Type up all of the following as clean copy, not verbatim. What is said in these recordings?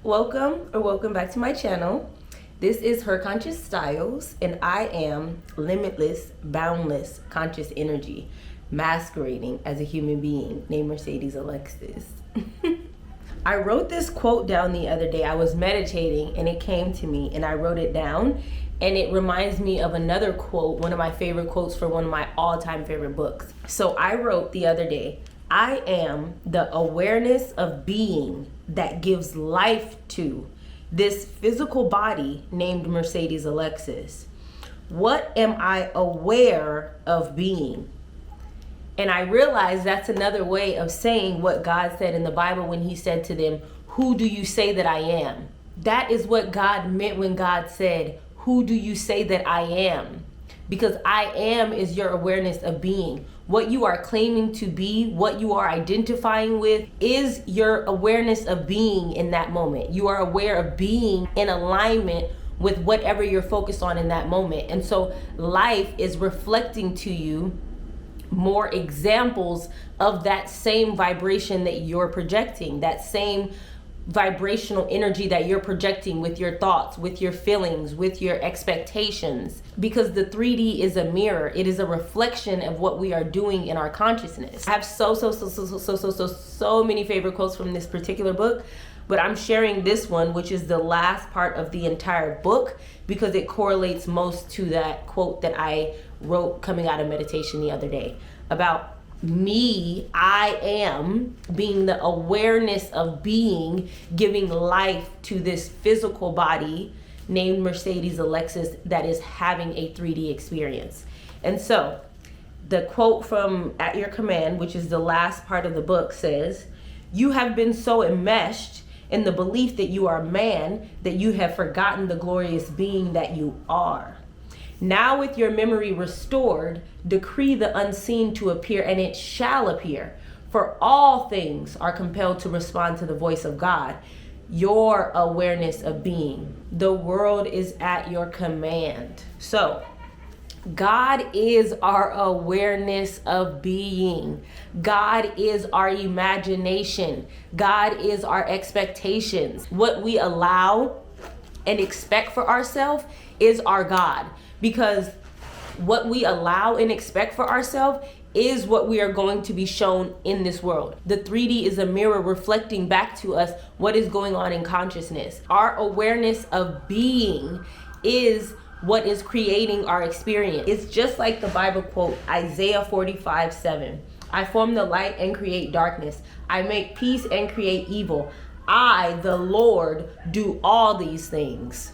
Welcome back to my channel. This is Her Conscious Styles, and I am limitless, boundless, conscious energy masquerading as a human being named Mercedes Alexis. I wrote this quote down the other day. I was meditating and it came to me and I wrote it down, and it reminds me of another quote, one of my favorite quotes for one of my all-time favorite books. So I wrote the other day, I am the awareness of being that gives life to this physical body named Mercedes Alexis. What am I aware of being? And I realized that's another way of saying what God said in the Bible when he said to them, who do you say that I am? That is what God meant when God said, who do you say that I am? Because I am is your awareness of being. What you are claiming to be, what you are identifying with, is your awareness of being in that moment. You are aware of being in alignment with whatever you're focused on in that moment. And so life is reflecting to you more examples of that same vibration that you're projecting, that same vibrational energy that you're projecting with your thoughts, with your feelings, with your expectations. Because the 3D is a mirror. It is a reflection of what we are doing in our consciousness. I have so many favorite quotes from this particular book, but I'm sharing this one, which is the last part of the entire book, because it correlates most to that quote that I wrote coming out of meditation the other day about me. I am being the awareness of being, giving life to this physical body named Mercedes Alexis that is having a 3D experience. And so the quote from At Your Command, which is the last part of the book, says, you have been so enmeshed in the belief that you are man that you have forgotten the glorious being that you are. Now with your memory restored, decree the unseen to appear, and it shall appear. For all things are compelled to respond to the voice of God, your awareness of being. The world is at your command. So, God is our awareness of being. God is our imagination. God is our expectations. What we allow and expect for ourselves is our God. Because what we allow and expect for ourselves is what we are going to be shown in this world. The 3D is a mirror reflecting back to us what is going on in consciousness. Our awareness of being is what is creating our experience. It's just like the Bible quote, Isaiah 45:7. I form the light and create darkness. I make peace and create evil. I, the Lord, do all these things.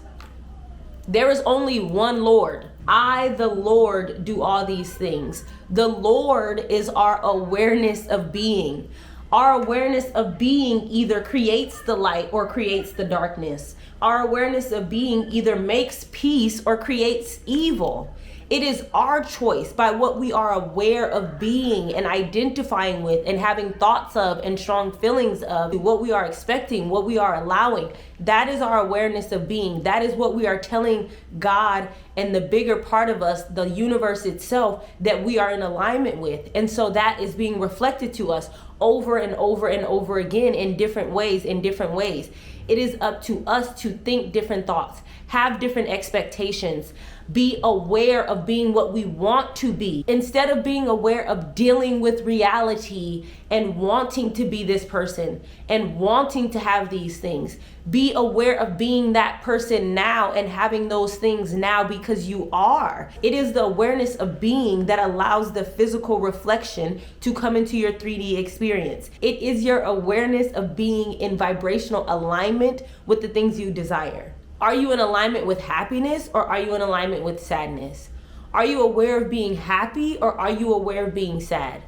There is only one Lord. I, the Lord, do all these things. The Lord is our awareness of being. Our awareness of being either creates the light or creates the darkness. Our awareness of being either makes peace or creates evil. It is our choice by what we are aware of being and identifying with and having thoughts of and strong feelings of, what we are expecting, what we are allowing. That is our awareness of being. That is what we are telling God and the bigger part of us, the universe itself, that we are in alignment with. And so that is being reflected to us over and over and over again in different ways, It is up to us to think different thoughts, have different expectations, be aware of being what we want to be, instead of being aware of dealing with reality and wanting to be this person and wanting to have these things. Be aware of being that person now and having those things now, because you are. It is the awareness of being that allows the physical reflection to come into your 3D experience. It is your awareness of being in vibrational alignment with the things you desire. Are you in alignment with happiness, or are you in alignment with sadness? Are you aware of being happy, or are you aware of being sad?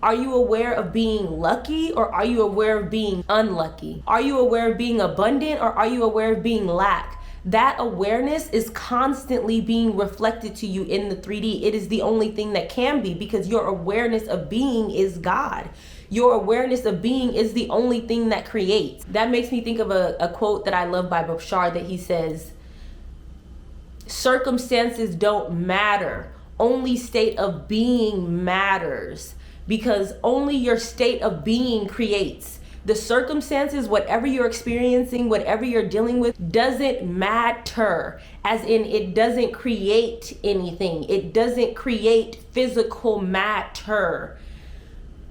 Are you aware of being lucky, or are you aware of being unlucky? Are you aware of being abundant, or are you aware of being lack? That awareness is constantly being reflected to you in the 3D. It is the only thing that can be, because your awareness of being is God. Your awareness of being is the only thing that creates. That makes me think of a quote that I love by Bashar, that he says, circumstances don't matter. Only state of being matters, because only your state of being creates. The circumstances, whatever you're experiencing, whatever you're dealing with, doesn't matter. As in, it doesn't create anything. It doesn't create physical matter.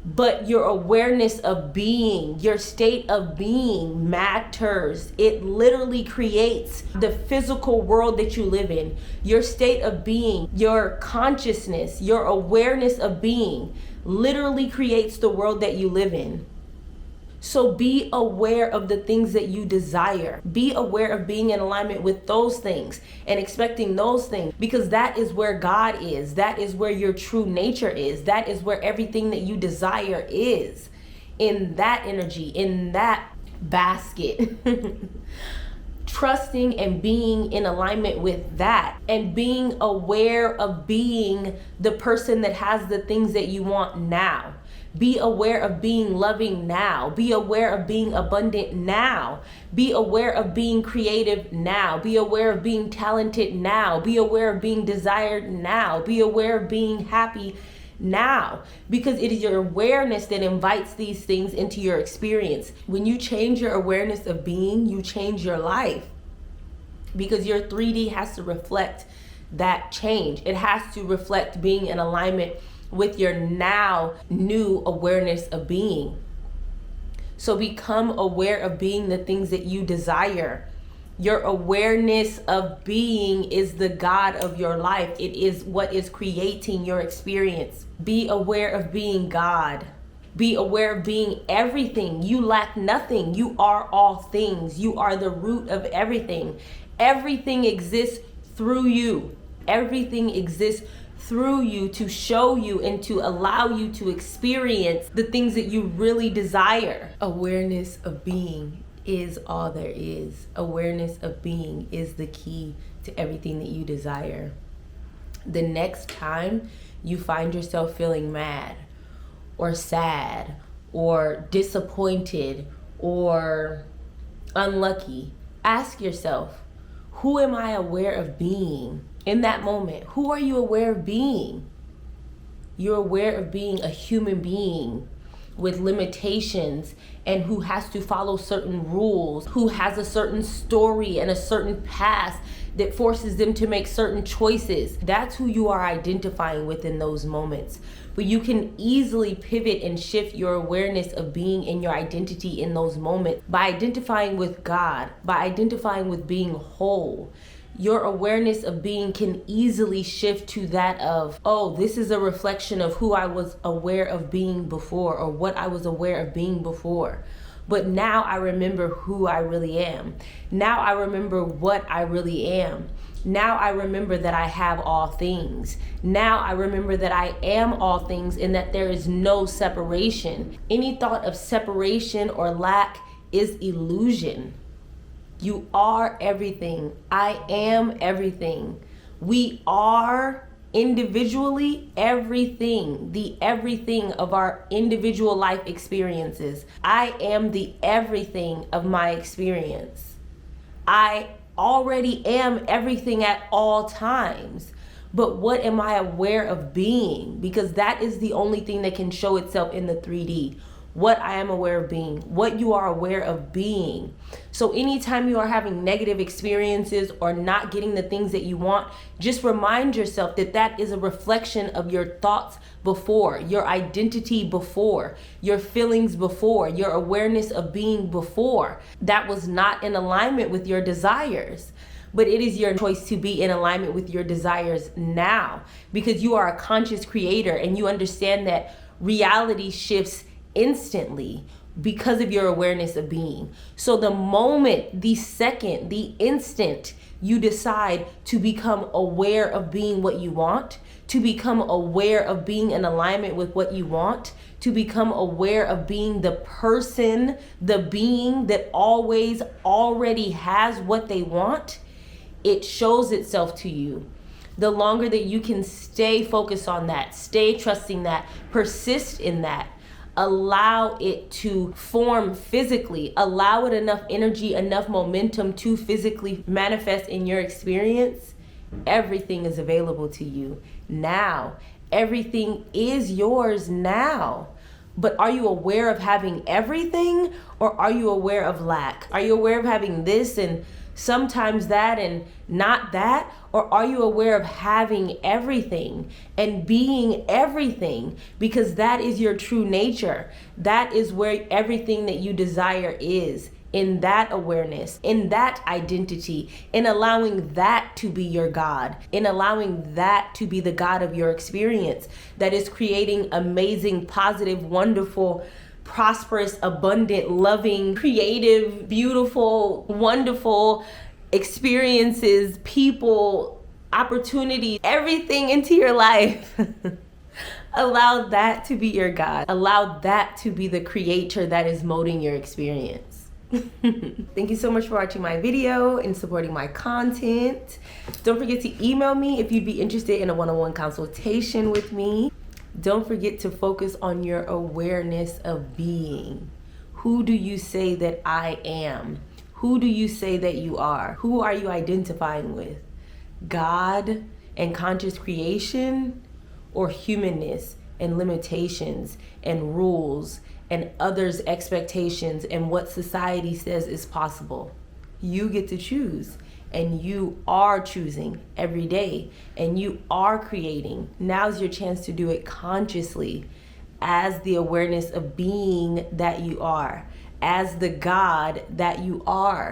But your awareness of being, your state of being matters. It literally creates the physical world that you live in. Your state of being, your consciousness, your awareness of being literally creates the world that you live in. So be aware of the things that you desire. Be aware of being in alignment with those things and expecting those things, because that is where God is. That is where your true nature is. That is where everything that you desire is, in that energy, in that basket. Trusting and being in alignment with that, and being aware of being the person that has the things that you want now. Be aware of being loving now. Be aware of being abundant now. Be aware of being creative now. Be aware of being talented now. Be aware of being desired now. Be aware of being happy now. Because it is your awareness that invites these things into your experience. When you change your awareness of being, you change your life. Because your 3D has to reflect that change. It has to reflect being in alignment with your now new awareness of being. So become aware of being the things that you desire. Your awareness of being is the God of your life. It is what is creating your experience. Be aware of being God. Be aware of being everything. You lack nothing. You are all things. You are the root of everything. Everything exists through you. Everything exists through you to show you and to allow you to experience the things that you really desire. Awareness of being is all there is. Awareness of being is the key to everything that you desire. The next time you find yourself feeling mad or sad or disappointed or unlucky, ask yourself, who am I aware of being? In that moment, who are you aware of being? You're aware of being a human being with limitations and who has to follow certain rules, who has a certain story and a certain past that forces them to make certain choices. That's who you are identifying with in those moments. But you can easily pivot and shift your awareness of being and your identity in those moments by identifying with God, by identifying with being whole. Your awareness of being can easily shift to that of, oh, this is a reflection of who I was aware of being before, or what I was aware of being before. But now I remember who I really am. Now I remember what I really am. Now I remember that I have all things. Now I remember that I am all things and that there is no separation. Any thought of separation or lack is illusion. You are everything. I am everything. We are individually everything, the everything of our individual life experiences. I am the everything of my experience. I already am everything at all times. But what am I aware of being? Because that is the only thing that can show itself in the 3D. What I am aware of being, what you are aware of being. So anytime you are having negative experiences or not getting the things that you want, just remind yourself that that is a reflection of your thoughts before, your identity before, your feelings before, your awareness of being before. That was not in alignment with your desires. But it is your choice to be in alignment with your desires now, because you are a conscious creator and you understand that reality shifts instantly because of your awareness of being. So the moment, the second, the instant you decide to become aware of being what you want, to become aware of being in alignment with what you want, to become aware of being the person, the being that always already has what they want, it shows itself to you. The longer that you can stay focused on that, stay trusting that, persist in that, allow it to form physically, allow it enough energy, enough momentum to physically manifest in your experience, everything is available to you now. Everything is yours now. But are you aware of having everything, or are you aware of lack? Are you aware of having this and sometimes that and not that? Or are you aware of having everything and being everything? Because that is your true nature. That is where everything that you desire is. In that awareness, in that identity, in allowing that to be your God, in allowing that to be the God of your experience that is creating amazing, positive, wonderful, prosperous, abundant, loving, creative, beautiful, wonderful experiences, people, opportunities, everything into your life. Allow that to be your God. Allow that to be the creator that is molding your experience. Thank you so much for watching my video and supporting my content. Don't forget to email me if you'd be interested in a one-on-one consultation with me. Don't forget to focus on your awareness of being. Who do you say that I am? Who do you say that you are? Who are you identifying with? God and conscious creation, or humanness and limitations and rules and others' expectations and what society says is possible? You get to choose, and you are choosing every day, and you are creating. Now's your chance to do it consciously, as the awareness of being that you are, as the God that you are.